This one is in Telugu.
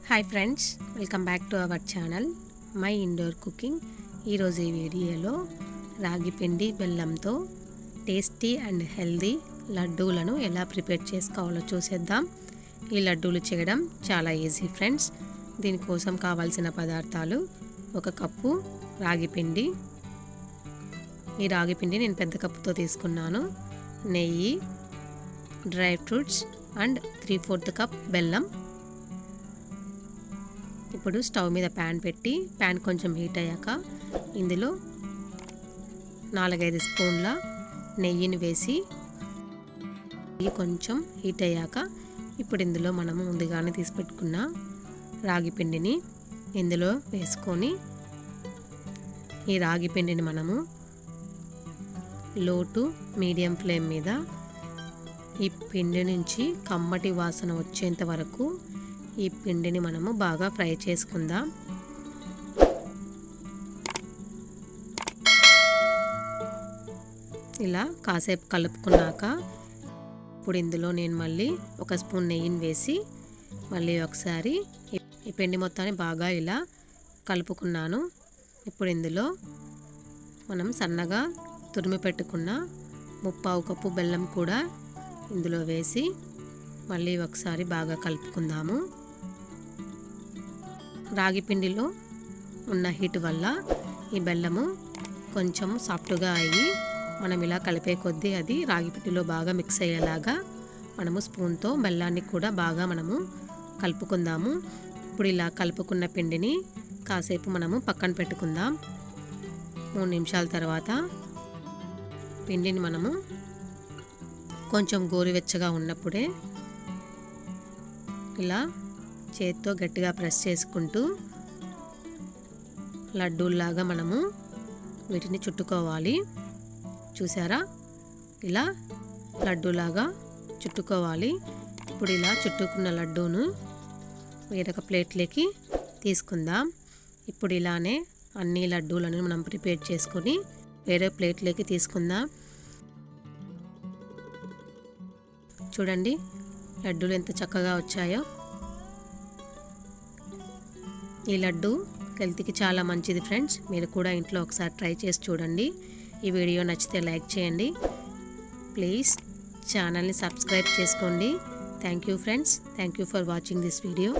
Hi friends, welcome back to our channel my indoor cooking. ఈరోజు ఈ వీడియోలో రాగి పిండి బెల్లంతో టేస్టీ అండ్ హెల్దీ లడ్డూలను ఎలా ప్రిపేర్ చేసుకోవాలో చూసేద్దాం. ఈ లడ్డూలు చేయడం చాలా ఈజీ ఫ్రెండ్స్. దీనికోసం కావాల్సిన పదార్థాలు: 1 కప్పు రాగి పిండి. ఈ రాగి పిండి నేను పెద్ద కప్పుతో తీసుకున్నాను. నెయ్యి, డ్రై ఫ్రూట్స్ అండ్ 3/4 కప్ బెల్లం. ఇప్పుడు స్టవ్ మీద ప్యాన్ పెట్టి ప్యాన్ కొంచెం హీట్ అయ్యాక ఇందులో 4-5 స్పూన్ల నెయ్యిని వేసి కొంచెం హీట్ అయ్యాక ఇప్పుడు ఇందులో మనము ముందుగానే తీసి పెట్టుకున్న రాగి పిండిని ఇందులో వేసుకొని ఈ రాగి పిండిని మనము లో టు మీడియం ఫ్లేమ్ మీద ఈ పిండి నుంచి కమ్మటి వాసన వచ్చేంత వరకు ఈ పిండిని మనము బాగా ఫ్రై చేసుకుందాం. ఇలా కాసేపు కలుపుకున్నాక ఇప్పుడు ఇందులో నేను మళ్ళీ 1 స్పూన్ నెయ్యిని వేసి మళ్ళీ ఒకసారి ఈ పిండి మొత్తాన్ని బాగా ఇలా కలుపుకున్నాను. ఇప్పుడు ఇందులో మనం సన్నగా తురిమి పెట్టుకున్న 1/4 కప్పు బెల్లం కూడా ఇందులో వేసి మళ్ళీ ఒకసారి బాగా కలుపుకుందాము. రాగి పిండిలో ఉన్న హీట్ వల్ల ఈ బెల్లము కొంచెం సాఫ్ట్గా అయ్యి మనం ఇలా కలిపే కొద్దీ అది రాగి పిండిలో బాగా మిక్స్ అయ్యేలాగా మనము స్పూన్తో బెల్లాన్ని కూడా బాగా మనము కలుపుకుందాము. ఇప్పుడు ఇలా కలుపుకున్న పిండిని కాసేపు మనము పక్కన పెట్టుకుందాం. 3 నిమిషాల తర్వాత పిండిని మనము కొంచెం గోరువెచ్చగా ఉన్నప్పుడే ఇలా చేత్తో గట్టిగా ప్రెస్ చేసుకుంటూ లడ్డూల్లాగా మనము వీటిని చుట్టుకోవాలి. చూసారా, ఇలా లడ్డూలాగా చుట్టుకోవాలి. ఇప్పుడు ఇలా చుట్టుకున్న లడ్డూను వేరొక ప్లేట్లోకి తీసుకుందాం. ఇప్పుడు ఇలానే అన్ని లడ్డూలను మనం ప్రిపేర్ చేసుకొని వేరే ప్లేట్లోకి తీసుకుందాం. చూడండి లడ్డూలు ఎంత చక్కగా వచ్చాయో. ఈ లడ్డు హెల్త్కి చాలా మంచిది ఫ్రెండ్స్. మీరు కూడా ఇంట్లో ఒకసారి ట్రై చేసి చూడండి. ఈ వీడియో నచ్చితే లైక్ చేయండి. ప్లీజ్ ఛానల్ని సబ్స్క్రైబ్ చేసుకోండి. Thank you friends. Thank you for watching this video.